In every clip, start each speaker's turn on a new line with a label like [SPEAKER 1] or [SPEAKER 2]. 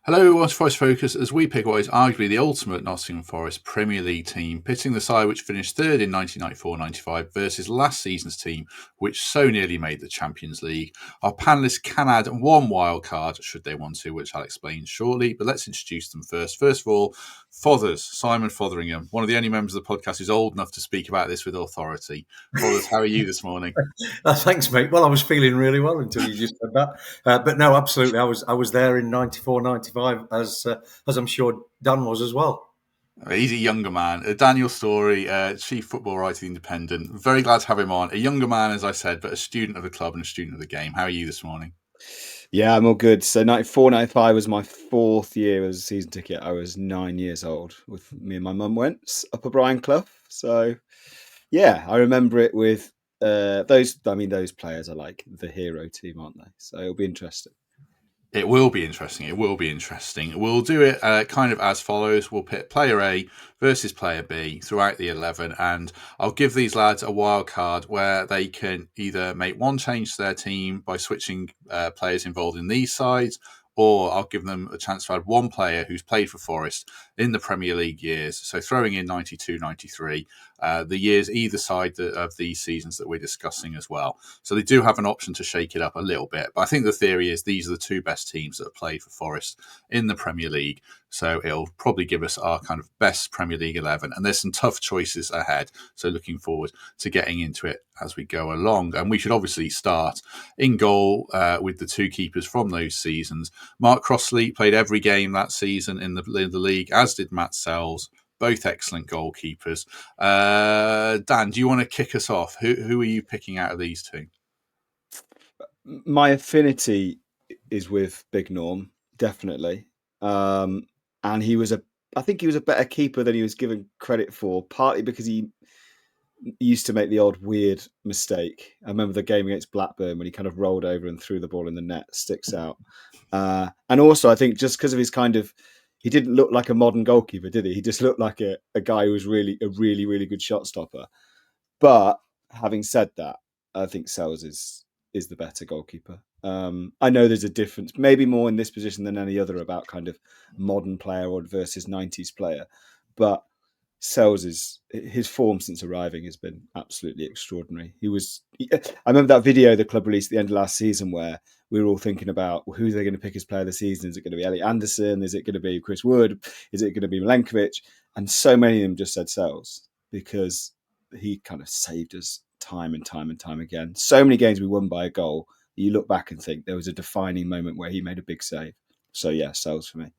[SPEAKER 1] Hello, Watch Forest Focus as we pick what is arguably the ultimate Nottingham Forest Premier League team, pitting the side which finished third in 1994-95 versus last season's team, which so nearly made the Champions League. Our panellists can add one wild card should they want to, which I'll explain shortly, but let's introduce them first. First of all, Simon Fotheringham, one of the only members of the podcast who's old enough to speak about this with authority. Fothers, how are you this morning?
[SPEAKER 2] Thanks, mate. Well, I was feeling really well until you just said that. But no, absolutely, I was there in 94, 95, as I'm sure Dan was as well.
[SPEAKER 1] He's a younger man. Daniel Storey, chief football writer, The Independent. Very glad to have him on. A younger man, as I said, but a student of the club and a student of the game. How are you this morning?
[SPEAKER 3] Yeah, I'm all good. So 94, 95 was my fourth year as a season ticket. I was 9 years old. With me and my mum went up a Brian Clough. So yeah, I remember it with those players are like the hero team, aren't they? So it'll be interesting.
[SPEAKER 1] It will be interesting. We'll do it kind of as follows. We'll pit player A versus player B throughout the 11, and I'll give these lads a wild card where they can either make one change to their team by switching players involved in these sides, or I'll give them a chance to add one player who's played for Forest in the Premier League years. So throwing in 92, 93, the years either side of these seasons that we're discussing as well. So they do have an option to shake it up a little bit. But I think the theory is these are the two best teams that have played for Forest in the Premier League. So it'll probably give us our kind of best Premier League 11. And there's some tough choices ahead. So looking forward to getting into it as we go along. And we should obviously start in goal with the two keepers from those seasons. Mark Crossley played every game that season in the league, as did Matz Sels. Both excellent goalkeepers. Dan, do you want to kick us off? Who are you picking out of these two?
[SPEAKER 3] My affinity is with Big Norm, definitely. And I think he was a better keeper than he was given credit for, partly because he used to make the odd weird mistake. I remember the game against Blackburn when he kind of rolled over and threw the ball in the net, sticks out. And also, I think just because of his he didn't look like a modern goalkeeper, did he? He just looked like a guy who was really good shot stopper. But having said that, I think Sels is the better goalkeeper. I know there's a difference, maybe more in this position than any other, about kind of modern player or versus 90s player. But Sels his form since arriving has been absolutely extraordinary. I remember that video the club released at the end of last season where we were all thinking about who they're going to pick as player of the season. Is it going to be Elliot Anderson? Is it going to be Chris Wood? Is it going to be Milenkovic? And so many of them just said Sels because he kind of saved us time and time and time again. So many games we won by a goal. You look back and think there was a defining moment where he made a big save. So yeah, Sels for me.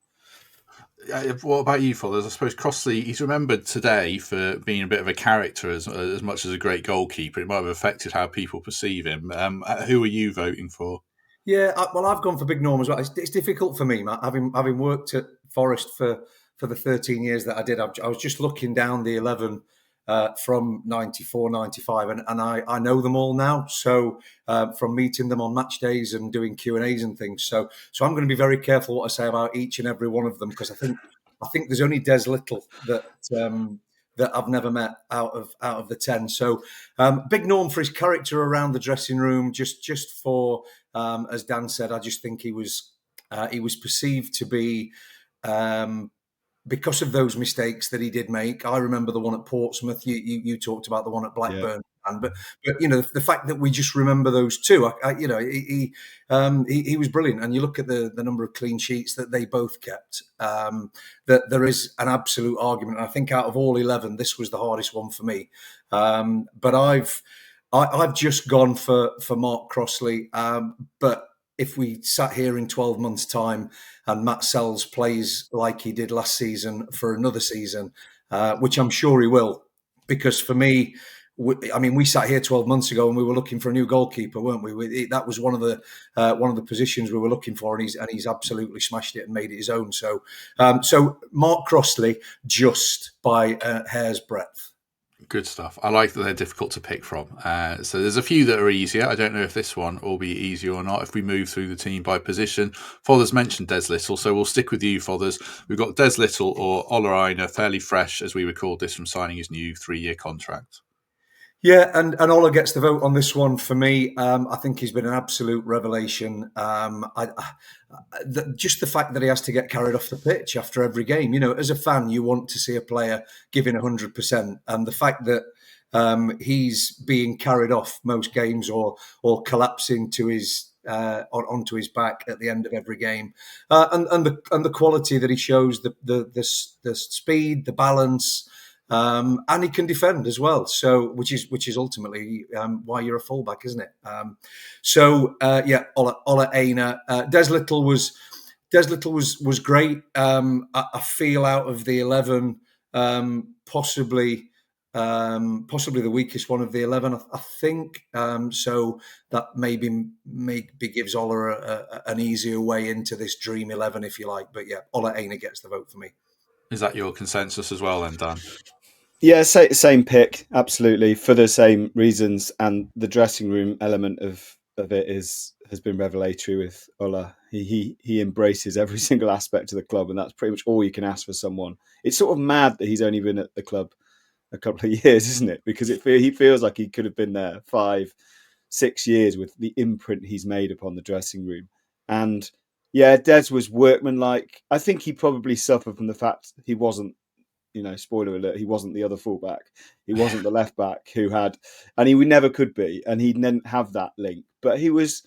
[SPEAKER 1] What about you, Fothers? I suppose Crossley, he's remembered today for being a bit of a character as much as a great goalkeeper. It might have affected how people perceive him. Who are you voting for?
[SPEAKER 2] Yeah, I've gone for Big Norm as well. It's difficult for me, Matt, having worked at Forest for the 13 years that I did. I was just looking down the 11 from 94, 95, and I know them all now. So from meeting them on match days and doing Q&As and things. So I'm going to be very careful what I say about each and every one of them, because I think there's only Des Little that I've never met out of the 10. So Big Norm for his character around the dressing room, just for as Dan said, I just think he was perceived to be. Because of those mistakes that he did make. I remember the one at Portsmouth. You talked about the one at Blackburn, yeah. But the fact that we just remember those two, he was brilliant. And you look at the number of clean sheets that they both kept. That there is an absolute argument. And I think out of all 11, this was the hardest one for me. But I've just gone for Mark Crossley. But if we sat here in 12 months' time and Matz Sels plays like he did last season for another season, which I'm sure he will, because for me, we sat here 12 months ago and we were looking for a new goalkeeper, weren't we? That was one of the positions we were looking for, and he's absolutely smashed it and made it his own. So Mark Crossley, just by a hair's breadth.
[SPEAKER 1] Good stuff. I like that they're difficult to pick from. So there's a few that are easier. I don't know if this one will be easier or not if we move through the team by position. Fothers mentioned Des Little, so we'll stick with you, Fothers. We've got Des Little or Ola Aina, fairly fresh, as we recorded this, from signing his new 3-year contract.
[SPEAKER 2] Yeah, and Ola gets the vote on this one for me. I think he's been an absolute revelation. Just the fact that he has to get carried off the pitch after every game. As a fan, you want to see a player giving 100%, and the fact that he's being carried off most games or collapsing to his onto his back at the end of every game, and the quality that he shows, the speed, the balance. And he can defend as well, so which is ultimately why you're a fullback, isn't it? Ola Aina, Des Little was great. I feel out of the 11, possibly the weakest one of the 11, I think. So that maybe gives Ola an easier way into this dream 11, if you like. But yeah, Ola Aina gets the vote for me.
[SPEAKER 1] Is that your consensus as well then, Dan?
[SPEAKER 3] Yeah, same pick, absolutely, for the same reasons, and the dressing room element of it has been revelatory with Ola. He embraces every single aspect of the club, and that's pretty much all you can ask for someone. It's sort of mad that he's only been at the club a couple of years, isn't it? Because he feels like he could have been there 5-6 years with the imprint he's made upon the dressing room. And yeah, Des was workmanlike. I think he probably suffered from the fact he wasn't, spoiler alert, he wasn't the other fullback. He wasn't the left back who had, and he never could be, and he didn't have that link. But he was,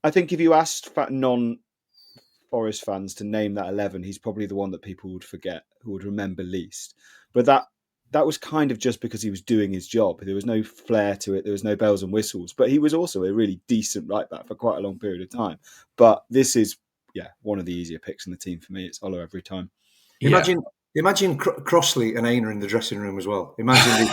[SPEAKER 3] I think if you asked non-Forest fans to name that 11, he's probably the one that people would forget, who would remember least. But that was kind of just because he was doing his job. There was no flair to it. There was no bells and whistles. But he was also a really decent right back for quite a long period of time. But this is, one of the easier picks in the team for me. It's Ola every time.
[SPEAKER 2] Imagine Crossley and Aina in the dressing room as well. Imagine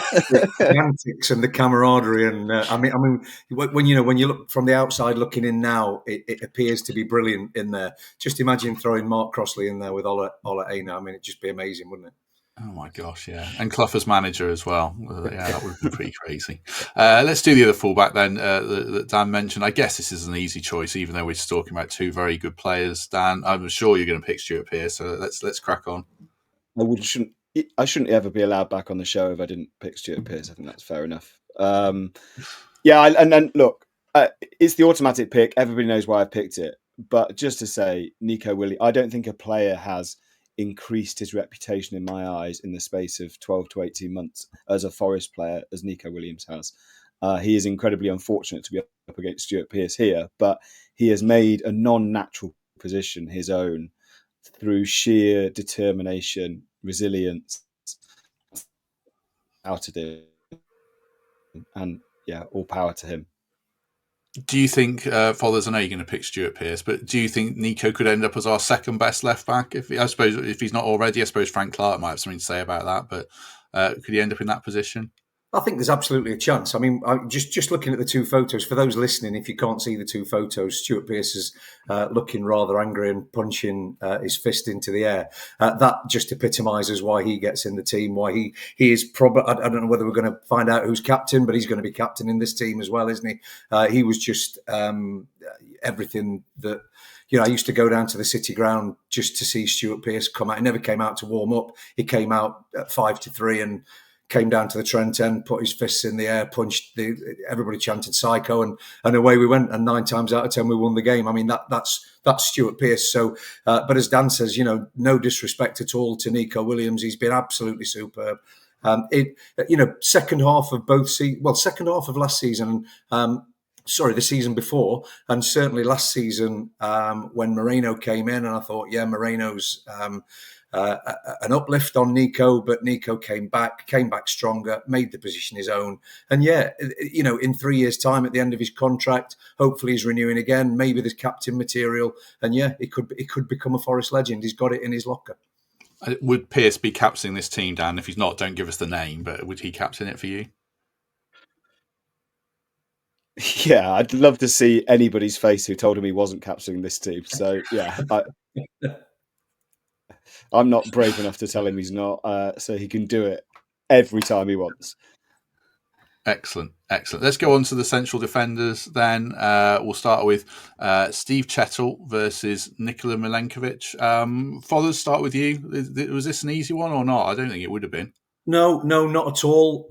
[SPEAKER 2] the antics and the camaraderie. And I mean, when you look from the outside looking in now, it appears to be brilliant in there. Just imagine throwing Mark Crossley in there with Ola Aina. I mean, it'd just be amazing, wouldn't it?
[SPEAKER 1] Oh my gosh, yeah. And Clough as manager as well. Yeah, that would be pretty crazy. Let's do the other fullback then that Dan mentioned. I guess this is an easy choice, even though we're just talking about two very good players. Dan, I'm sure you're going to pick Stuart Pearce, so let's crack on.
[SPEAKER 3] I shouldn't ever be allowed back on the show if I didn't pick Stuart Pearce. I think that's fair enough. And then look, it's the automatic pick. Everybody knows why I picked it. But just to say, Nico Williams, I don't think a player has increased his reputation in my eyes in the space of 12 to 18 months as a Forest player as Nico Williams has. He is incredibly unfortunate to be up against Stuart Pearce here, but he has made a non-natural position his own through sheer determination, resilience, how to do, and all power to him.
[SPEAKER 1] Do you think, Fothers, I know you're going to pick Stuart Pearce, but do you think Nico could end up as our second best left back? If he's not already, I suppose Frank Clark might have something to say about that, but could he end up in that position?
[SPEAKER 2] I think there's absolutely a chance. I mean, just looking at the two photos, for those listening, if you can't see the two photos, Stuart Pearce is looking rather angry and punching his fist into the air. That just epitomises why he gets in the team, why he is probably, I don't know whether we're going to find out who's captain, but he's going to be captain in this team as well, isn't he? He was just everything that, I used to go down to the City ground just to see Stuart Pearce come out. He never came out to warm up. He came out at 5-3 and came down to the Trent end, put his fists in the air, punched everybody chanted psycho, and away we went. And 9 times out of 10 we won the game. I mean, that's Stuart Pearce. So, but as Dan says, no disrespect at all to Nico Williams. He's been absolutely superb. Second half of second half of last season. The season before, and certainly last season when Moreno came in, and I thought, Moreno's an uplift on Nico, but Nico came back stronger, made the position his own. And in 3 years' time at the end of his contract, hopefully he's renewing again, maybe there's captain material, and it could become a Forest legend. He's got it in his locker.
[SPEAKER 1] Would Pearce be captaining this team, Dan? If he's not, don't give us the name, but would he captain it for you?
[SPEAKER 3] Yeah, I'd love to see anybody's face who told him he wasn't captaining this team. So, I'm not brave enough to tell him he's not, so he can do it every time he wants.
[SPEAKER 1] Excellent. Let's go on to the central defenders then. We'll start with Steve Chettle versus Nikola Milenkovic. Fathers, start with you. Was this an easy one or not? I don't think it would have been.
[SPEAKER 2] No, not at all.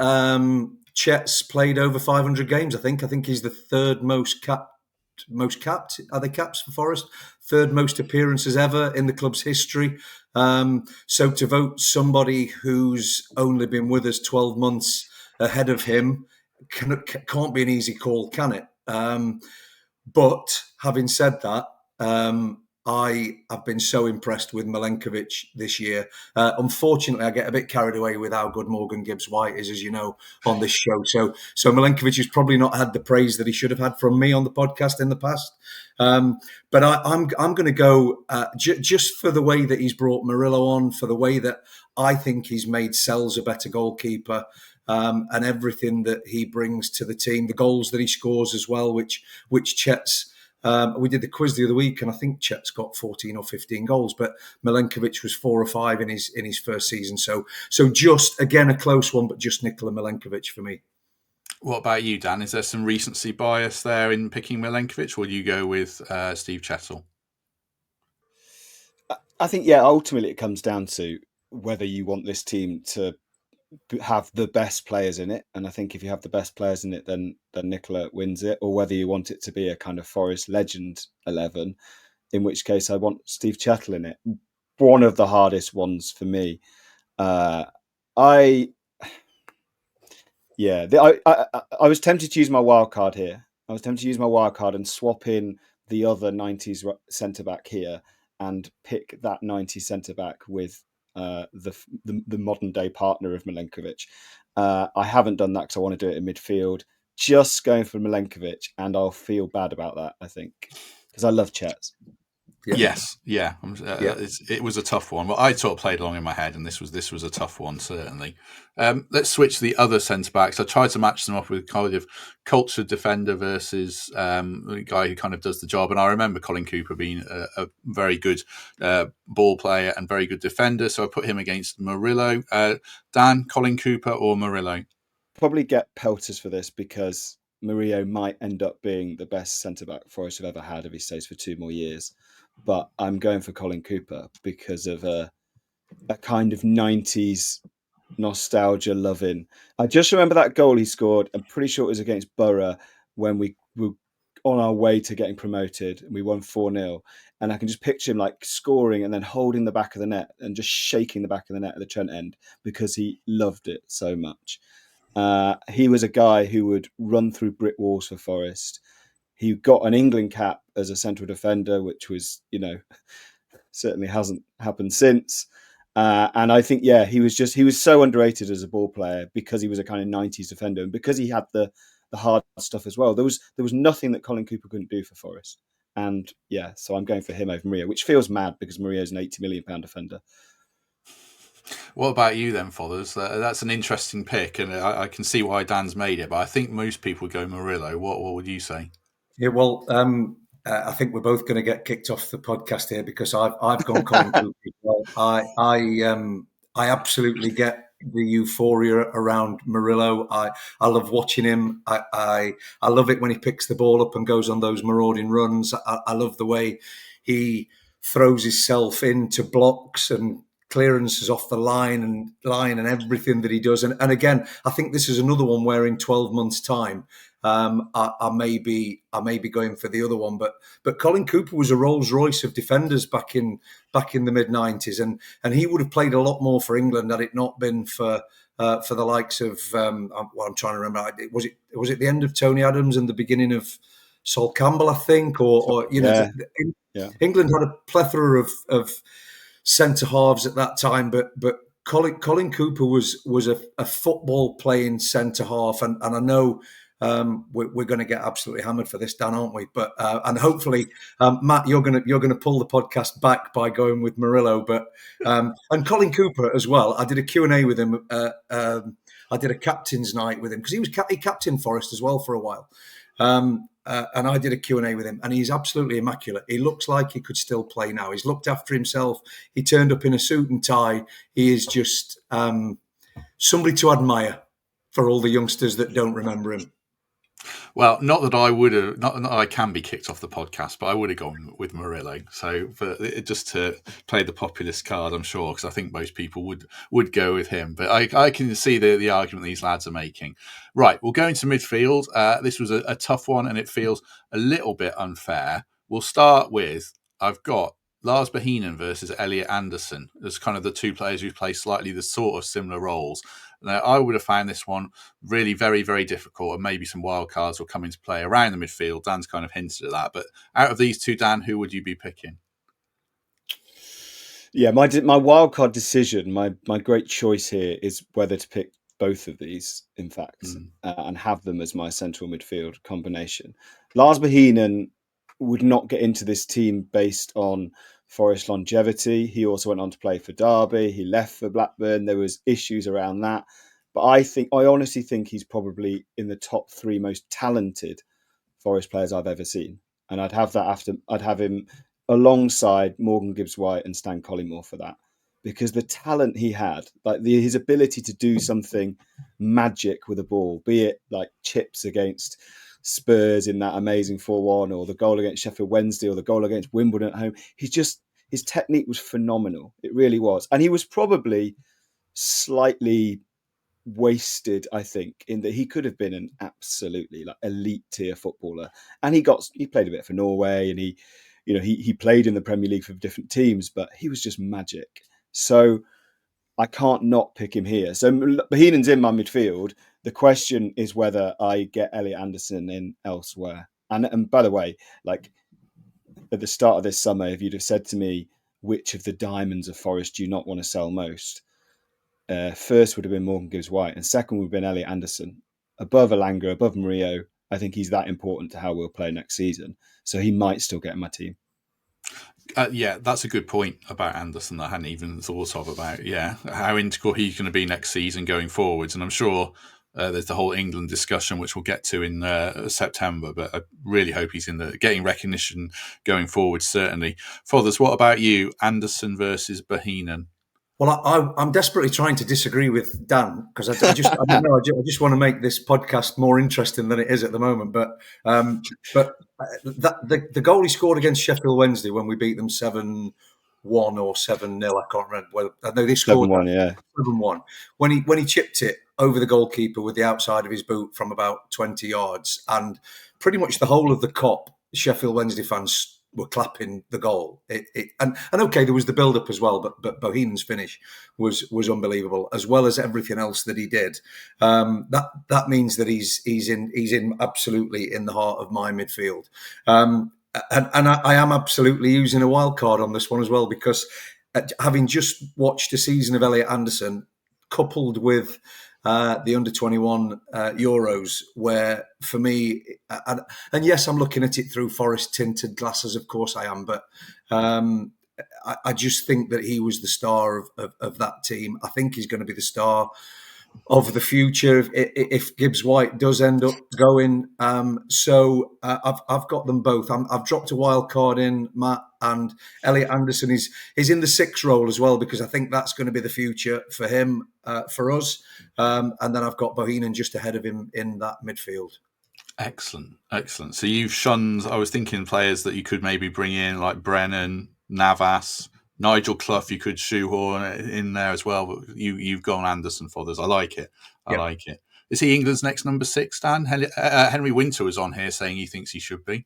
[SPEAKER 2] Chet's played over 500 games. I think he's the third most capped. Are they caps for Forest? Third most appearances ever in the club's history. So to vote somebody who's only been with us 12 months ahead of him can't be an easy call, can it? But having said that, I have been so impressed with Milenkovic this year. Unfortunately, I get a bit carried away with how good Morgan Gibbs-White is, as you know, on this show. So Milenkovic has probably not had the praise that he should have had from me on the podcast in the past. But I'm going to go just for the way that he's brought Murillo on, for the way that I think he's made Sels a better goalkeeper, and everything that he brings to the team, the goals that he scores as well, which Chet's. We did the quiz the other week, and I think Chet's got 14 or 15 goals, but Milenkovic was 4 or 5 in his first season. So just again a close one, but just Nikola Milenkovic for me.
[SPEAKER 1] What about you, Dan? Is there some recency bias there in picking Milenkovic, or will you go with Steve Chettle?
[SPEAKER 3] I think, ultimately it comes down to whether you want this team to have the best players in it, and I think if you have the best players in it, then Nicola wins it, or whether you want it to be a kind of Forest legend 11, in which case I want Steve Chettle in it. One of the hardest ones for me. I was tempted to use my wild card here. I was tempted to use my wild card and swap in the other 90s centre back here and pick that 90s centre back with the modern day partner of Milenkovic. I haven't done that because I want to do it in midfield. Just going for Milenkovic, and I'll feel bad about that, I think, because I love Chet.
[SPEAKER 1] Yeah. Yes, yeah. It was a tough one. Well, I sort of played along in my head, and this was a tough one, certainly. Let's switch to the other centre backs. I tried to match them up with kind of cultured defender versus the guy who kind of does the job. And I remember Colin Cooper being a very good ball player and very good defender, so I put him against Murillo. Dan, Colin Cooper or Murillo?
[SPEAKER 3] Probably get pelters for this because Murillo might end up being the best centre back Forest have ever had if he stays for 2 more years. But I'm going for Colin Cooper because of a kind of 90s nostalgia loving. I just remember that goal he scored. I'm pretty sure it was against Borough when we were on our way to getting promoted and we won 4-0. And I can just picture him like scoring and then holding the back of the net and just shaking the back of the net at the Trent end because he loved it so much. He was a guy who would run through brick walls for Forest. He got an England cap as a central defender, which was, certainly hasn't happened since. And I think, he was so underrated as a ball player because he was a kind of 90s defender and because he had the hard stuff as well. There was nothing that Colin Cooper couldn't do for Forest. And so I'm going for him over Murillo, which feels mad because Murillo's an £80 million defender.
[SPEAKER 1] What about you then, Fothers? That's an interesting pick, and I can see why Dan's made it, but I think most people go Murillo. What would you say?
[SPEAKER 2] Yeah, well, I think we're both going to get kicked off the podcast here because I've gone Colin Cooper. Well, I absolutely get the euphoria around Murillo. I love watching him. I love it when he picks the ball up and goes on those marauding runs. I love the way he throws himself into blocks and clearances off the line and everything that he does. And again, I think this is another one where in 12 months' time, I may be going for the other one, but Colin Cooper was a Rolls Royce of defenders back in the mid 90s, and he would have played a lot more for England had it not been for the likes of I'm trying to remember. Was it the end of Tony Adams and the beginning of Sol Campbell, I think, or England had a plethora of centre halves at that time, but Colin Cooper was a football playing centre half, and I know. We're going to get absolutely hammered for this, Dan, aren't we? But and hopefully, Matt, you're going to pull the podcast back by going with Murillo. But and Colin Cooper as well. I did a Q&A with him. I did a captain's night with him because he captained Forest as well for a while. And I did a Q&A with him, and he's absolutely immaculate. He looks like he could still play now. He's looked after himself. He turned up in a suit and tie. He is just somebody to admire for all the youngsters that don't remember him.
[SPEAKER 1] Well, not that I would have, not that I can be kicked off the podcast, but I would have gone with Murillo. So, just to play the populist card, I'm sure, because I think most people would go with him. But I can see the argument these lads are making. Right, we'll go into midfield. This was a tough one, and it feels a little bit unfair. We'll start with, I've got Lars Bohinen versus Elliot Anderson as kind of the two players who play slightly the sort of similar roles. Now, I would have found this one really very, very difficult, and maybe some wild cards will come into play around the midfield. Dan's kind of hinted at that. But out of these two, Dan, who would you be picking?
[SPEAKER 3] Yeah, my wildcard decision, my great choice here is whether to pick both of these, in fact, and have them as my central midfield combination. Lars Bohinen would not get into this team based on Forest longevity. He also went on to play for Derby. He left for Blackburn. There was issues around that. But I honestly think he's probably in the top 3 most talented Forest players I've ever seen. And I'd have him alongside Morgan Gibbs-White and Stan Collymore for that, because the talent he had, like his ability to do something magic with a ball, be it like chips against Spurs in that amazing 4-1, or the goal against Sheffield Wednesday, or the goal against Wimbledon at home. His technique was phenomenal. It really was. And he was probably slightly wasted, I think, in that he could have been an absolutely like elite tier footballer. And he played a bit for Norway, and he played in the Premier League for different teams, but he was just magic. So I can't not pick him here. So Bohinen's in my midfield. The question is whether I get Elliot Anderson in elsewhere. And by the way, like at the start of this summer, if you'd have said to me, which of the diamonds of Forest do you not want to sell most? First would have been Morgan Gibbs-White, and second would have been Elliot Anderson. Above Alanga, above Murillo, I think he's that important to how we'll play next season. So he might still get in my team.
[SPEAKER 1] Yeah, that's a good point about Anderson that I hadn't even thought of, about how integral he's going to be next season going forwards. And I'm sure there's the whole England discussion, which we'll get to in September, but I really hope he's getting recognition going forward, certainly. Fothers, what about you? Anderson versus Bohinen?
[SPEAKER 2] Well, I'm desperately trying to disagree with Dan, because I just want to make this podcast more interesting than it is at the moment. But the goal he scored against Sheffield Wednesday when we beat them 7-1 or 7-0, I can't remember. Well, I know they scored
[SPEAKER 3] 7-1,
[SPEAKER 2] 7-1 when he chipped it over the goalkeeper with the outside of his boot from about 20 yards, and pretty much the whole of the Kop, Sheffield Wednesday fans were clapping the goal. And okay, there was the build-up as well, but Bohinen's finish was unbelievable, as well as everything else that he did. That means that he's in absolutely in the heart of my midfield. And I am absolutely using a wild card on this one as well, because having just watched a season of Elliot Anderson, coupled with the under-21 Euros, where for me, and yes, I'm looking at it through Forest-tinted glasses, of course I am, but I just think that he was the star of that team. I think he's going to be the star of the future if Gibbs-White does end up going. So I've got them both. I've dropped a wild card in, Matt, and Elliot Anderson is in the 6 role as well, because I think that's going to be the future for him, for us. And then I've got Bohinen just ahead of him in that midfield.
[SPEAKER 1] Excellent. So you've shunned, I was thinking players that you could maybe bring in, like Brennan, Navas, Nigel Clough, you could shoehorn in there as well. But you've gone Anderson for this. I like it. I like it. Is he England's next number 6, Dan? Henry Winter was on here saying he thinks he should be.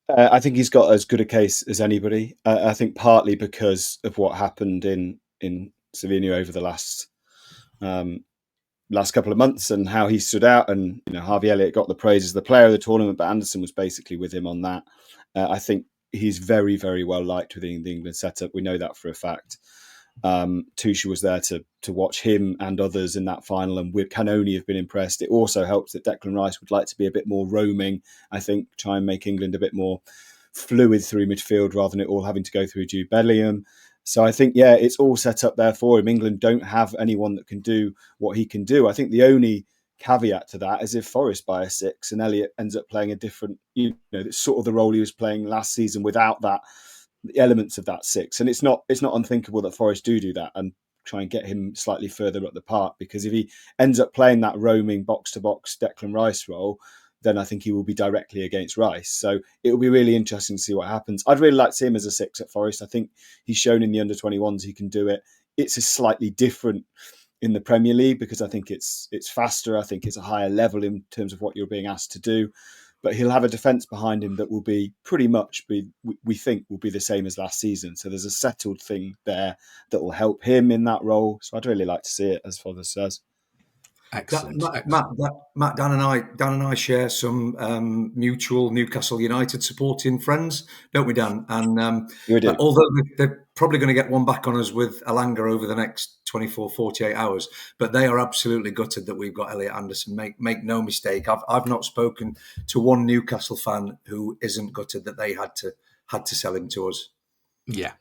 [SPEAKER 3] I think he's got as good a case as anybody. I think partly because of what happened in Slovenia over the last couple of months and how he stood out. And Harvey Elliott got the praise as the player of the tournament, but Anderson was basically with him on that. I think he's very, very well liked within the England setup. We know that for a fact. Tuchel was there to watch him and others in that final, and we can only have been impressed. It also helps that Declan Rice would like to be a bit more roaming, I think, try and make England a bit more fluid through midfield rather than it all having to go through Jude Bellingham. So I think, it's all set up there for him. England don't have anyone that can do what he can do. I think the only caveat to that is if Forest buy a 6 and Elliot ends up playing a different, sort of the role he was playing last season without that, the elements of that 6. And it's not unthinkable that Forest do that. And try and get him slightly further up the park, because if he ends up playing that roaming box-to-box Declan Rice role, then I think he will be directly against Rice. So it will be really interesting to see what happens. I'd really like to see him as a 6 at Forest. I think he's shown in the under-21s he can do it. It's a slightly different in the Premier League because I think it's faster. I think it's a higher level in terms of what you're being asked to do. But he'll have a defence behind him that will be pretty much, we think, will be the same as last season. So there's a settled thing there that will help him in that role. So I'd really like to see it, as Father says.
[SPEAKER 1] Excellent.
[SPEAKER 2] Matt, Dan and I share some mutual Newcastle United supporting friends, don't we, Dan? And
[SPEAKER 3] We do.
[SPEAKER 2] Although they're probably going to get one back on us with Elanga over the next 24, 48 hours, but they are absolutely gutted that we've got Elliot Anderson. Make no mistake, I've not spoken to one Newcastle fan who isn't gutted that they had to sell him to us.
[SPEAKER 1] Yeah.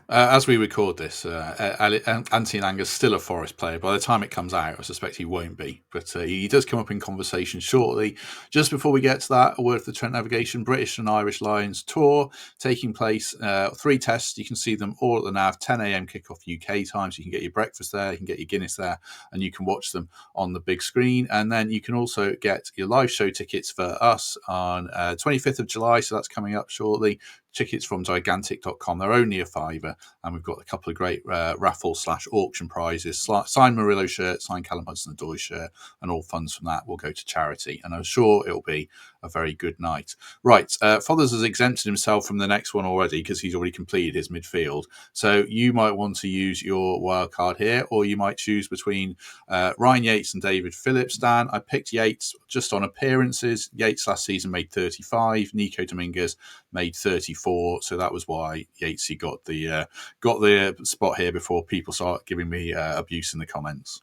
[SPEAKER 1] As we record this, Anthony Langer's still a Forest player. By the time it comes out, I suspect he won't be. But he does come up in conversation shortly. Just before we get to that, a word for the Trent Navigation British and Irish Lions tour taking place. 3 tests. You can see them all at the NAV, 10 a.m. kickoff UK time. So you can get your breakfast there, you can get your Guinness there, and you can watch them on the big screen. And then you can also get your live show tickets for us on 25th of July. So that's coming up shortly. Tickets from gigantic.com. They're only a £5, and we've got a couple of great raffle/auction prizes. Signed Murillo shirt, signed Callum Hudson-Odoi shirt, and all funds from that will go to charity. And I'm sure it'll be a very good night. Right, Fothers has exempted himself from the next one already because he's already completed his midfield. So you might want to use your wild card here, or you might choose between Ryan Yates and David Phillips. Dan, I picked Yates just on appearances. Yates last season made 35. Nico Dominguez made 34. So that was why Yatesy got the spot here before people start giving me abuse in the comments.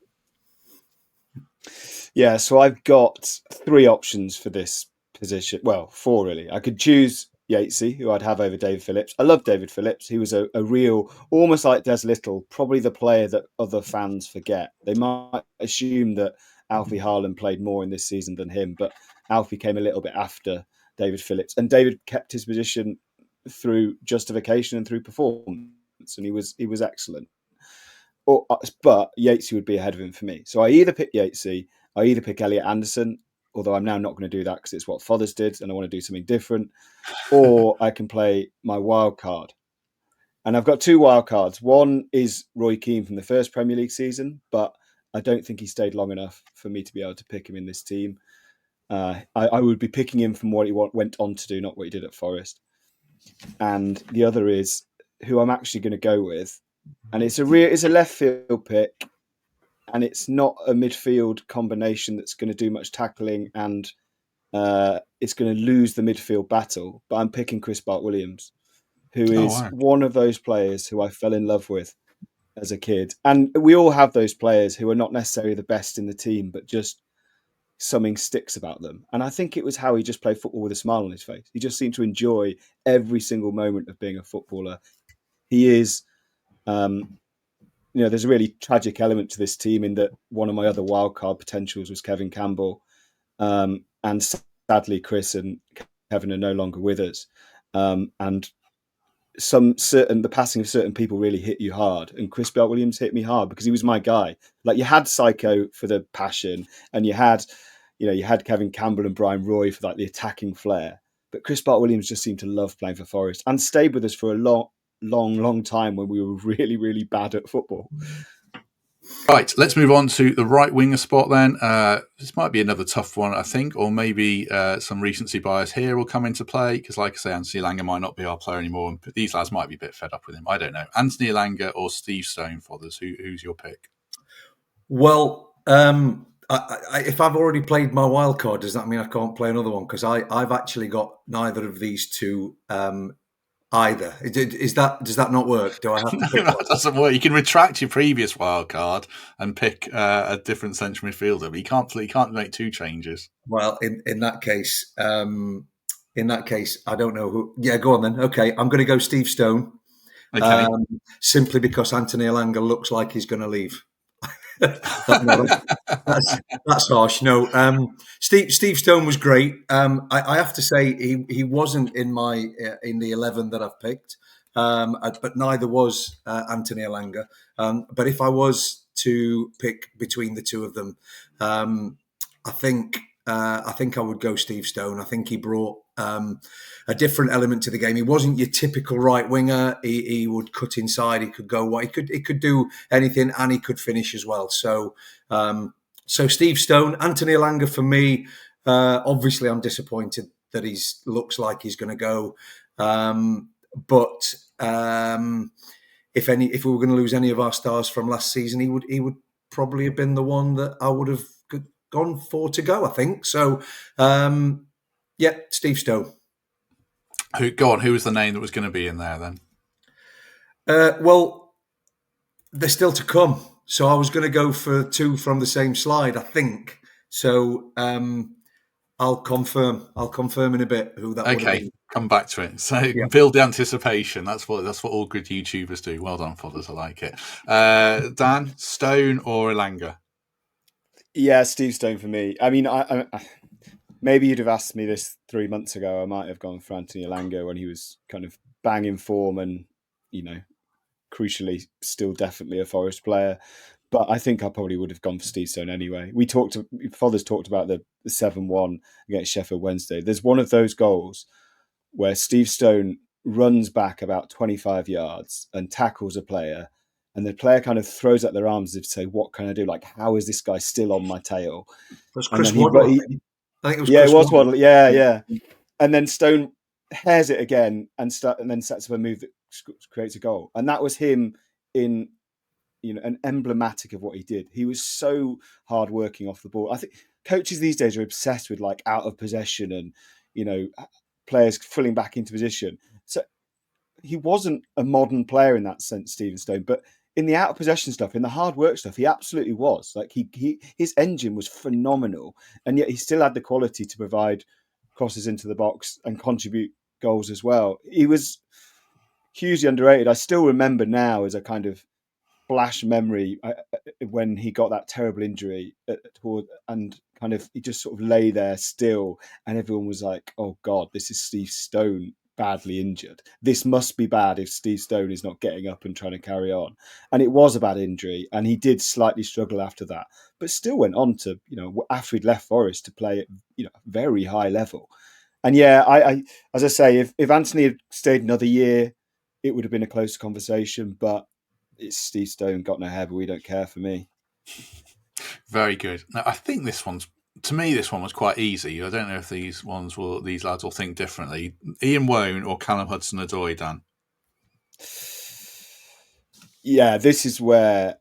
[SPEAKER 3] Yeah, so I've got 3 options for this position. Well, 4 really. I could choose Yatesy, who I'd have over David Phillips. I love David Phillips. He was a real, almost like Des Little, probably the player that other fans forget. They might assume that Alfie Haaland played more in this season than him, but Alfie came a little bit after David Phillips. And David kept his position through justification and through performance, and he was excellent. But Yatesy would be ahead of him for me. So I either pick Yatesy, I either pick Elliot Anderson, although I'm now not going to do that because it's what Fothers did and I want to do something different, or I can play my wild card. And I've got 2 wild cards. One is Roy Keane from the first Premier League season, but I don't think he stayed long enough for me to be able to pick him in this team. I would be picking him from what he went on to do, not what he did at Forest. And the other is who I'm actually going to go with, and it's a left field pick, and it's not a midfield combination that's going to do much tackling, and it's going to lose the midfield battle. But I'm picking Chris Bart-Williams, who is one of those players who I fell in love with as a kid, and we all have those players who are not necessarily the best in the team, but just something sticks about them. And I think it was how he just played football with a smile on his face. He just seemed to enjoy every single moment of being a footballer. He is, there's a really tragic element to this team in that one of my other wildcard potentials was Kevin Campbell. And sadly, Chris and Kevin are no longer with us. And the passing of certain people really hit you hard, and Chris Bart-Williams hit me hard because he was my guy. Like, you had Psycho for the passion, and you had Kevin Campbell and Brian Roy for like the attacking flair, but Chris Bart-Williams just seemed to love playing for Forest and stayed with us for a long time when we were really, really bad at football.
[SPEAKER 1] Right, let's move on to the right winger spot then. This might be another tough one, I think, or maybe some recency bias here will come into play because, like I say, Anthony Elanga might not be our player anymore, and these lads might be a bit fed up with him. I don't know. Anthony Elanga or Steve Stone, Fothers? Who's your pick?
[SPEAKER 2] Well, if I've already played my wild card, does that mean I can't play another one? Because I've actually got neither of these two either. Does that not work? Do I have to pick one?
[SPEAKER 1] That doesn't work. You can retract your previous wild card and pick a different central midfielder, but you can't make 2 changes.
[SPEAKER 2] Well, in that case, I don't know who. Yeah, go on then. Okay, I'm going to go Steve Stone.
[SPEAKER 1] Okay.
[SPEAKER 2] Simply because Anthony Elanga looks like he's going to leave. That's harsh. No, Steve Stone was great. I have to say he wasn't in the 11 that I've picked, but neither was Anthony Elanga. But if I was to pick between the two of them, I think I would go Steve Stone. I think he brought a different element to the game. He wasn't your typical right winger. He would cut inside. He could go wide. He could do anything, and he could finish as well. So Steve Stone, Anthony Elanga for me. Obviously, I'm disappointed that looks like he's going to go. But if we were going to lose any of our stars from last season, he would probably have been the one that I would have gone for to go, I think. So, Steve Stone.
[SPEAKER 1] Who was the name that was going to be in there then?
[SPEAKER 2] Well, they're still to come. So I was going to go for two from the same slide, I think. So I'll confirm in a bit who that would have been.
[SPEAKER 1] Come back to it. So build the anticipation. That's what all good YouTubers do. Well done, Fothers. I like it. Dan, Stone or Elanga?
[SPEAKER 3] Yeah, Steve Stone for me. I mean, I maybe you'd have asked me this 3 months ago. I might have gone for Anthony Elanga when he was kind of banging form and, crucially, still definitely a Forest player. But I think I probably would have gone for Steve Stone anyway. Fothers talked about the 7-1 against Sheffield Wednesday. There's one of those goals where Steve Stone runs back about 25 yards and tackles a player, and the player kind of throws out their arms as if to say, what can I do? Like, how is this guy still on my tail?
[SPEAKER 2] It was Chris Waddle. I think it was Chris
[SPEAKER 3] Waddle. Yeah. And then Stone hairs it again and then sets up a move that creates a goal. And that was him in, an emblematic of what he did. He was so hardworking off the ball. I think coaches these days are obsessed with like out of possession and, players filling back into position. So he wasn't a modern player in that sense, Stephen Stone, but in the out of possession stuff, in the hard work stuff, he absolutely was. Like his engine was phenomenal, and yet he still had the quality to provide crosses into the box and contribute goals as well. He was hugely underrated. I still remember now as a kind of flash memory when he got that terrible injury and kind of he just sort of lay there still, and everyone was like, "Oh God, this is Steve Stone badly injured. This must be bad if Steve Stone is not getting up and trying to carry on." And it was a bad injury, and he did slightly struggle after that, but still went on to, after he'd left Forest, to play at, very high level. And I as I say, if Anthony had stayed another year, it would have been a closer conversation, but it's Steve Stone, got no hair, but we don't care for me.
[SPEAKER 1] Very good. Now, I think this one was quite easy. I don't know if these lads will think differently. Ian Wone or Callum Hudson-Odoi, Dan? Yeah,
[SPEAKER 3] this is where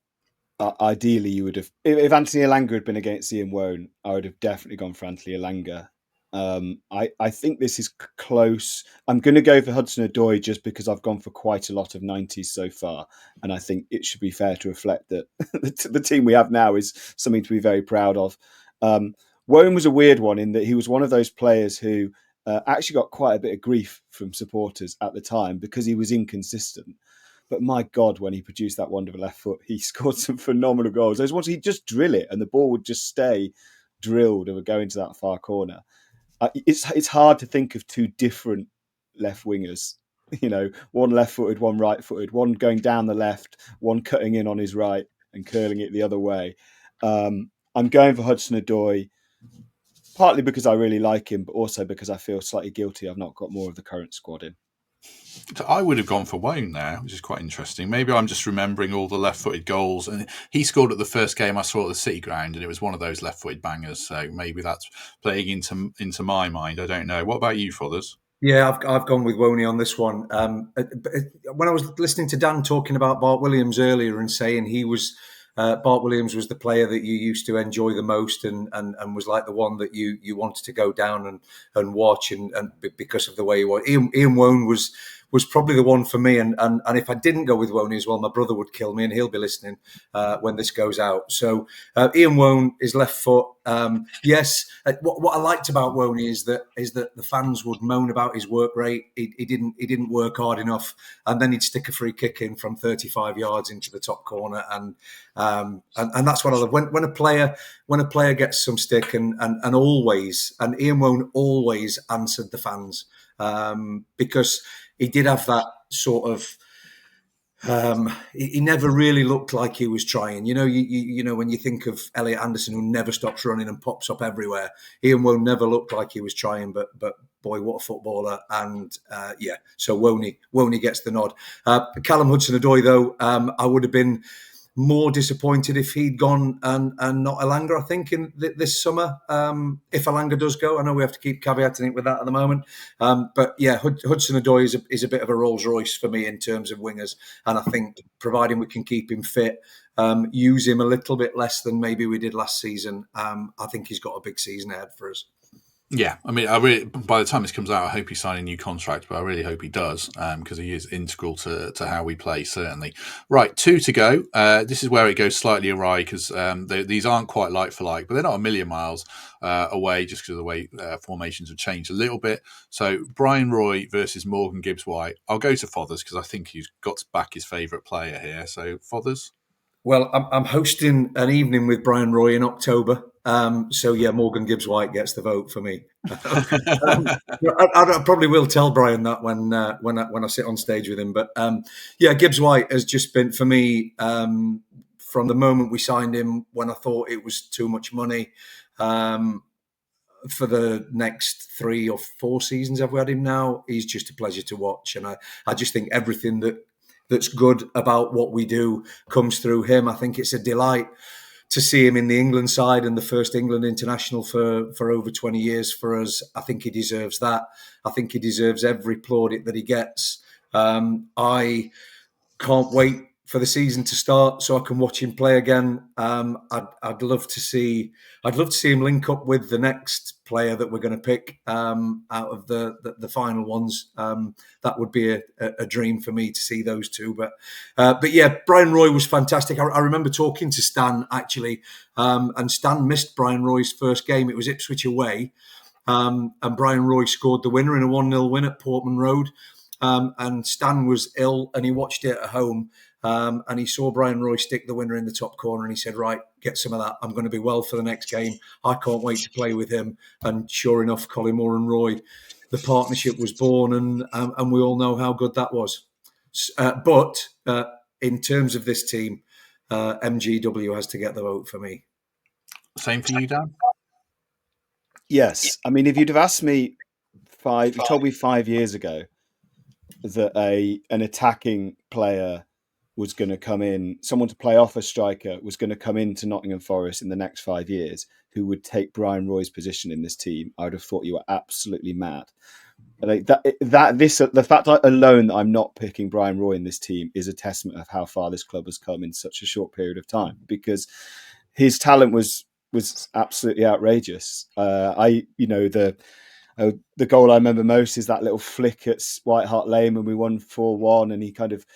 [SPEAKER 3] ideally you would have... If Anthony Elanga had been against Ian Wone, I would have definitely gone for Anthony Elanga. I think this is close. I'm going to go for Hudson-Odoi just because I've gone for quite a lot of 90s so far, and I think it should be fair to reflect that the team we have now is something to be very proud of. Wone was a weird one in that he was one of those players who actually got quite a bit of grief from supporters at the time because he was inconsistent. But my God, when he produced that wonderful left foot, he scored some phenomenal goals. Those ones he'd just drill it and the ball would just stay drilled and would go into that far corner. It's hard to think of two different left wingers, one left-footed, one right-footed, one going down the left, one cutting in on his right and curling it the other way. I'm going for Hudson-Odoi, partly because I really like him, but also because I feel slightly guilty I've not got more of the current squad in.
[SPEAKER 1] So I would have gone for Wone there, which is quite interesting. Maybe I'm just remembering all the left-footed goals. And he scored at the first game I saw at the City Ground, and it was one of those left-footed bangers. So maybe that's playing into my mind. I don't know. What about you, Fothers?
[SPEAKER 2] Yeah, I've gone with Wone on this one. When I was listening to Dan talking about Bart Williams earlier and saying he was... Bart Williams was the player that you used to enjoy the most and was like the one that you wanted to go down and watch and because of the way he was. Ian Wone was probably the one for me. And if I didn't go with Wone as well, my brother would kill me and he'll be listening when this goes out. So Ian Wone is left foot. Yes, what I liked about Wone is that the fans would moan about his work rate. He didn't work hard enough, and then he'd stick a free kick in from 35 yards into the top corner, and that's what I love. When a player gets some stick and Ian Wone always answered the fans because he did have sort of. He never really looked like he was trying. You know, when you think of Elliot Anderson, who never stops running and pops up everywhere, Ian Woan never looked like he was trying. But boy, what a footballer! And so Woney gets the nod. Callum Hudson-Odoi, though, I would have been more disappointed if he'd gone and not Elanga, I think, in this summer. If Elanga does go, I know we have to keep caveating it with that at the moment. But yeah, Hudson-Odoi is a bit of a Rolls Royce for me in terms of wingers. And I think, providing we can keep him fit, use him a little bit less than maybe we did last season, I think he's got a big season ahead for us.
[SPEAKER 1] Yeah, I mean, by the time this comes out, I hope he's signing a new contract, but I really hope he does, because he is integral to how we play, certainly. Right, 2 to go. This is where it goes slightly awry, because these aren't quite like for like, but they're not a million miles away, just because of the way formations have changed a little bit. So Brian Roy versus Morgan Gibbs-White. I'll go to Fothers, because I think he's got to back his favourite player here. So Fothers?
[SPEAKER 2] Well, I'm hosting an evening with Brian Roy in October. So yeah, Morgan Gibbs-White gets the vote for me. I probably will tell Brian that when I sit on stage with him. But yeah, Gibbs-White has just been, for me, from the moment we signed him, when I thought it was too much money, for the next 3 or 4 seasons I've had him now, he's just a pleasure to watch. And I just think everything that's good about what we do comes through him. I think it's a delight to see him in the England side and the first England international for over 20 years for us. I think he deserves that. I think he deserves every plaudit that he gets. I can't wait for the season to start so I can watch him play again. I'd love to see him link up with the next player that we're going to pick out of the final ones. That would be a dream for me to see those two. But yeah, Brian Roy was fantastic. I remember talking to Stan actually, and Stan missed Brian Roy's first game. It was Ipswich away, and Brian Roy scored the winner in a 1-0 win at Portman Road. And Stan was ill, and he watched it at home. And he saw Brian Roy stick the winner in the top corner, and he said, right, get some of that. I'm going to be well for the next game. I can't wait to play with him. And sure enough, Collymore and Roy, the partnership was born, and we all know how good that was. But in terms of this team, MGW has to get the vote for me.
[SPEAKER 1] Same for you, Dan?
[SPEAKER 3] Yes. I mean, if you'd have asked me you told me 5 years ago that an attacking player was going to come in, someone to play off a striker was going to come into Nottingham Forest in the next 5 years who would take Brian Roy's position in this team, I would have thought you were absolutely mad. Like the fact alone that I'm not picking Brian Roy in this team is a testament of how far this club has come in such a short period of time, because his talent was absolutely outrageous. The goal I remember most is that little flick at White Hart Lane when we won 4-1, and he kind of,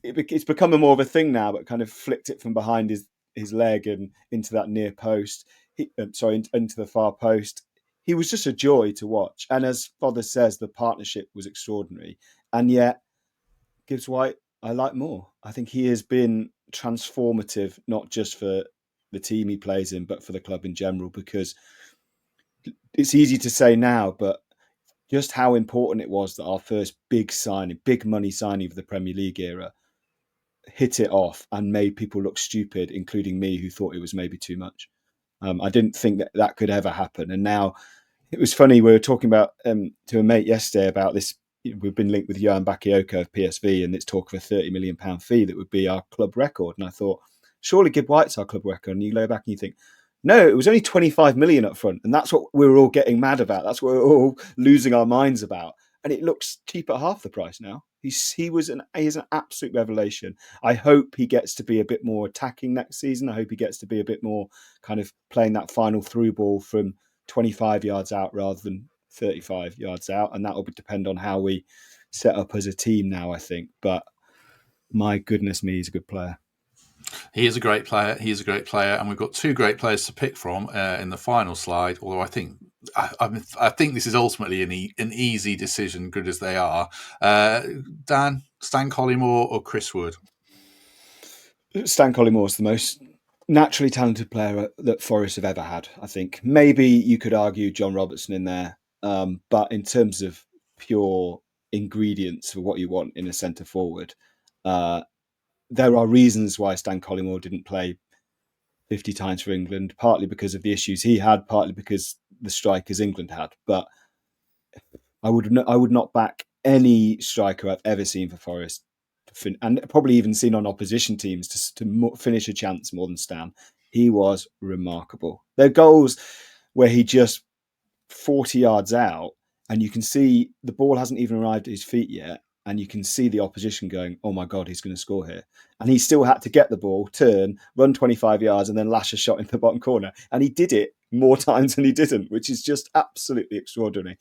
[SPEAKER 3] it's become more of a thing now, but kind of flicked it from behind his leg and into that near post. Into the far post. He was just a joy to watch. And as Father says, the partnership was extraordinary. And yet, Gibbs-White, I like more. I think he has been transformative, not just for the team he plays in, but for the club in general, because it's easy to say now, but just how important it was that our first big money signing of the Premier League era hit it off and made people look stupid, including me, who thought it was maybe too much. I didn't think that could ever happen. And now it was funny. We were talking about to a mate yesterday about this. We've been linked with Johan Bakayoko of PSV, and it's talk of a £30 million fee that would be our club record. And I thought, surely Gibbs-White's our club record. And you go back and you think, no, it was only 25 million up front. And that's what we were all getting mad about. That's what we're all losing our minds about. And it looks cheap at half the price now. He's an absolute revelation. I hope he gets to be a bit more attacking next season. I hope he gets to be a bit more kind of playing that final through ball from 25 yards out rather than 35 yards out. And that will depend on how we set up as a team now, I think. But my goodness me, he's a good player.
[SPEAKER 1] He is a great player. And we've got 2 great players to pick from in the final slide, although I think this is ultimately an easy decision, good as they are. Dan, Stan Collymore or Chris Wood?
[SPEAKER 3] Stan Collymore is the most naturally talented player that Forest have ever had, I think. Maybe you could argue John Robertson in there. But in terms of pure ingredients for what you want in a centre forward. There are reasons why Stan Collymore didn't play 50 times for England, partly because of the issues he had, partly because the strikers England had. But I would not back any striker I've ever seen for Forest, and probably even seen on opposition teams to finish a chance more than Stan. He was remarkable. There are goals where he just 40 yards out, and you can see the ball hasn't even arrived at his feet yet, and you can see the opposition going, oh my God, he's going to score here. And he still had to get the ball, turn, run 25 yards, and then lash a shot in the bottom corner. And he did it more times than he didn't, which is just absolutely extraordinary.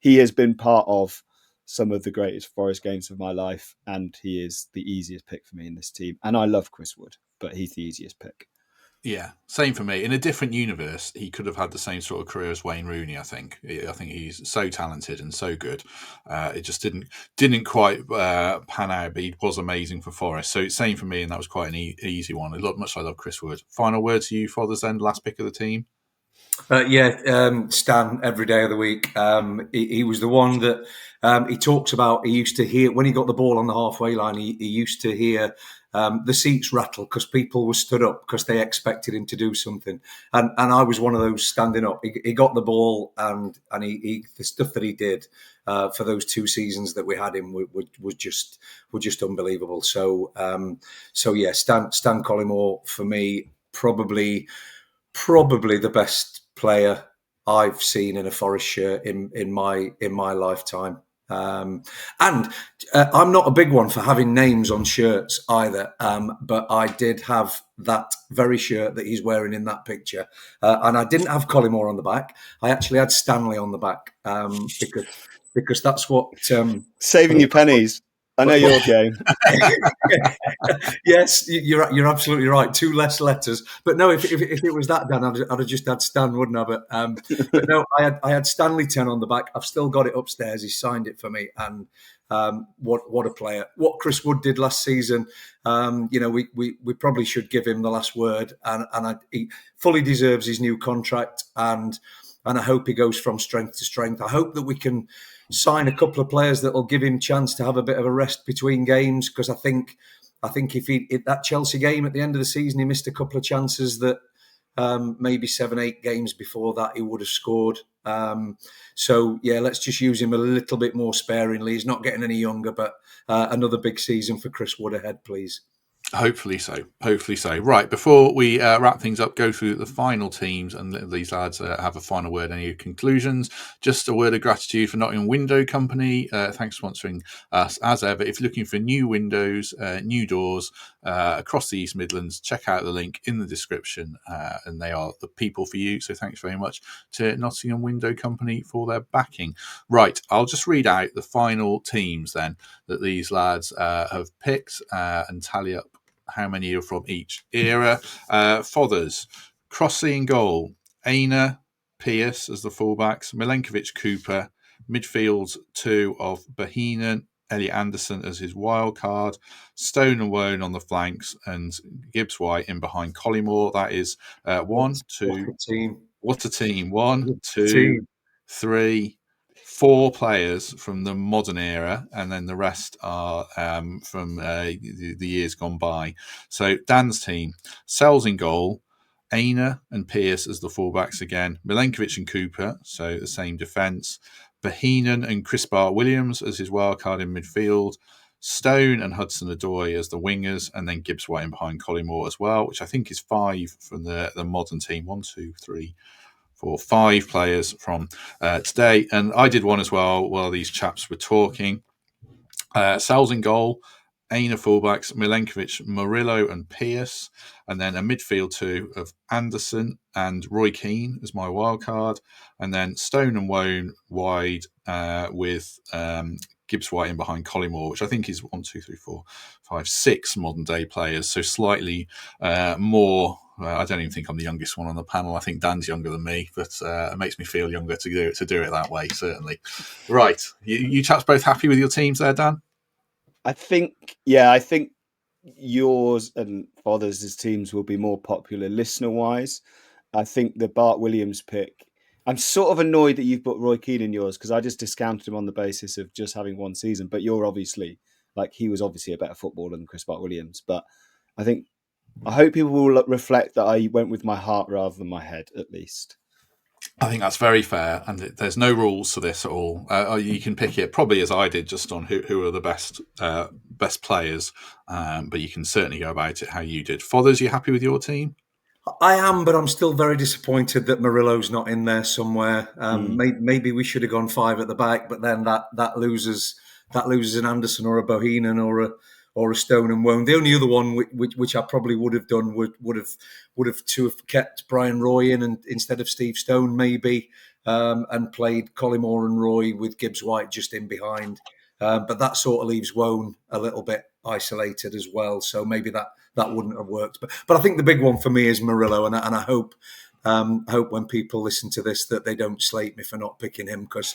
[SPEAKER 3] He has been part of some of the greatest Forest games of my life, and he is the easiest pick for me in this team. And I love Chris Wood, but he's the easiest pick.
[SPEAKER 1] Yeah, same for me. In a different universe, he could have had the same sort of career as Wayne Rooney. I think he's so talented and so good. It just didn't quite pan out, but he was amazing for Forest. So same for me, and that was quite an easy one. Much I love Chris Wood. Final word to you, Fothers, then last pick of the team.
[SPEAKER 2] Stan every day of the week. He was the one that he talks about. He used to hear when he got the ball on the halfway line. He used to hear the seats rattle because people were stood up because they expected him to do something. And I was one of those standing up. He got the ball and he the stuff that he did for those 2 seasons that we had him were just unbelievable. So yeah, Stan Collymore for me probably the best player I've seen in a Forest shirt in my lifetime. And I'm not a big one for having names on shirts either, but I did have that very shirt that he's wearing in that picture. And I didn't have Collymore on the back. I actually had Stanley on the back because that's what...
[SPEAKER 3] Saving your pennies. I know your game.
[SPEAKER 2] Yes, you're absolutely right. 2 less letters, but no. If it was that, Dan, I'd have just had Stan, wouldn't I? But no, I had Stanley 10 on the back. I've still got it upstairs. He signed it for me, and what a player! What Chris Wood did last season. We probably should give him the last word, and he fully deserves his new contract, and I hope he goes from strength to strength. I hope that we can sign a couple of players that will give him a chance to have a bit of a rest between games, because I think if that Chelsea game at the end of the season, he missed a couple of chances that maybe 7-8 games before that he would have scored. So yeah, let's just use him a little bit more sparingly. He's not getting any younger, but another big season for Chris Wood ahead, please.
[SPEAKER 1] Hopefully so. Right, before we wrap things up, go through the final teams and these lads have a final word, any conclusions. Just a word of gratitude for Nottingham Window Company. Thanks for sponsoring us as ever. If you're looking for new windows, new doors across the East Midlands, check out the link in the description, and they are the people for you. So thanks very much to Nottingham Window Company for their backing. Right, I'll just read out the final teams then that these lads have picked and tally up how many are from each era. Fothers, Crossley in goal, Aina, Pearce as the fullbacks, Milenkovic, Cooper, midfield 2 of Bohinen, Elliot Anderson as his wild card, Stone and Wone on the flanks, and Gibbs White in behind Collymore. That is 1, 2. What a team. 1, 2, 3, 4 players from the modern era, and then the rest are from the years gone by. So Dan's team, Sels in goal, Aina and Pearce as the fullbacks again, Milenkovic and Cooper, so the same defence, Bohinen and Chris Bart-Williams as his wildcard in midfield, Stone and Hudson-Odoi as the wingers, and then Gibbs White in behind Collymore as well, which I think is 5 from the modern team. 1, 2, 3, 4, 5 players from today. And I did one as well while these chaps were talking. Sels in goal, Aina fullbacks, Milenkovic, Murillo and Pearce, and then a midfield 2 of Anderson and Roy Keane as my wild card, and then Stone and Wone wide with Gibbs White in behind Collymore, which I think is 1, 2, 3, 4, 5, 6 modern day players, so slightly more. I don't even think I'm the youngest one on the panel. I think Dan's younger than me, but it makes me feel younger to do it that way, certainly. Right. You chaps both happy with your teams there, Dan?
[SPEAKER 3] I think yours and Fothers' teams will be more popular listener-wise. I think the Bart Williams pick I'm sort of annoyed that you've put Roy Keane in yours because I just discounted him on the basis of just having one season. But you're obviously he was obviously a better footballer than Chris Bart-Williams. But I hope people will reflect that I went with my heart rather than my head, at least.
[SPEAKER 1] I think that's very fair, and there's no rules to this at all. You can pick it probably as I did, just on who are the best players, but you can certainly go about it how you did. Fothers, you happy with your team?
[SPEAKER 2] I am, but I'm still very disappointed that Murillo's not in there somewhere. Maybe we should have gone 5 at the back, but then that loses an Anderson or a Bohinen or a Stone and Wone. The only other one which I probably would have done would have to have kept Brian Roy in and instead of Steve Stone maybe, and played Collymore and Roy with Gibbs White just in behind. But that sort of leaves Wone a little bit isolated as well. So maybe that wouldn't have worked. But I think the big one for me is Murillo, and I hope when people listen to this that they don't slate me for not picking him, because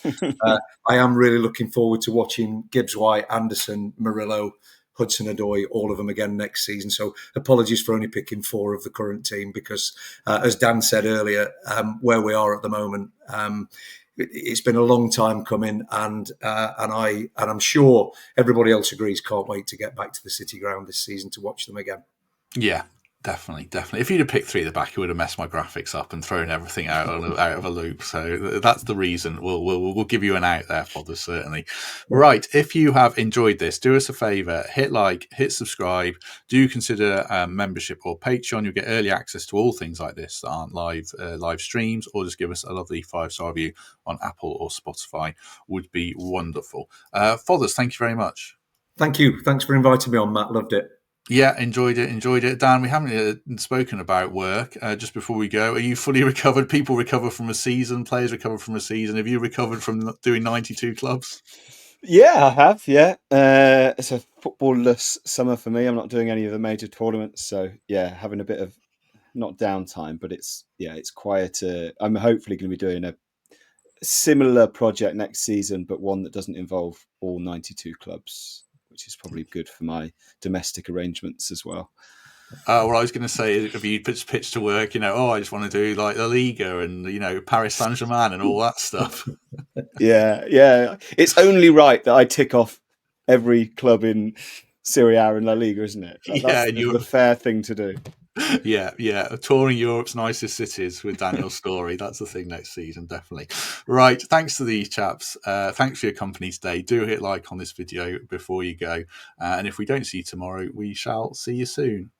[SPEAKER 2] I am really looking forward to watching Gibbs White, Anderson, Murillo, Hudson-Odoi, all of them again next season. So apologies for only picking 4 of the current team because, as Dan said earlier, where we are at the moment, it's been a long time coming, and I'm sure everybody else agrees. Can't wait to get back to the City Ground this season to watch them again.
[SPEAKER 1] Yeah, definitely. If you'd have picked 3 at the back, it would have messed my graphics up and thrown everything out of a loop. So that's the reason. We'll give you an out there, Father, certainly. Right. If you have enjoyed this, do us a favour, hit like, hit subscribe. Do consider membership or Patreon. You'll get early access to all things like this that aren't live streams, or just give us a lovely 5-star review on Apple or Spotify. Would be wonderful. Fathers, thank you very much.
[SPEAKER 2] Thank you. Thanks for inviting me on, Matt. Loved it.
[SPEAKER 1] Yeah, enjoyed it. Dan, we haven't spoken about work. Just before we go, are you fully recovered? People recover from a season, players recover from a season. Have you recovered from doing 92 clubs?
[SPEAKER 3] Yeah, I have, yeah. It's a football-less summer for me. I'm not doing any of the major tournaments. So, yeah, having a bit of, not downtime, but it's quieter. I'm hopefully going to be doing a similar project next season, but one that doesn't involve all 92 clubs, which is probably good for my domestic arrangements as well.
[SPEAKER 1] Well, I was going to say, if you pitch to work, I just want to do like La Liga and, Paris Saint-Germain and all that stuff.
[SPEAKER 3] Yeah. It's only right that I tick off every club in Serie A and La Liga, isn't it? That's the fair thing to do.
[SPEAKER 1] Yeah. Touring Europe's nicest cities with Daniel Storey. That's the thing next season, definitely. Right. Thanks to these chaps. Thanks for your company today. Do hit like on this video before you go. And if we don't see you tomorrow, we shall see you soon.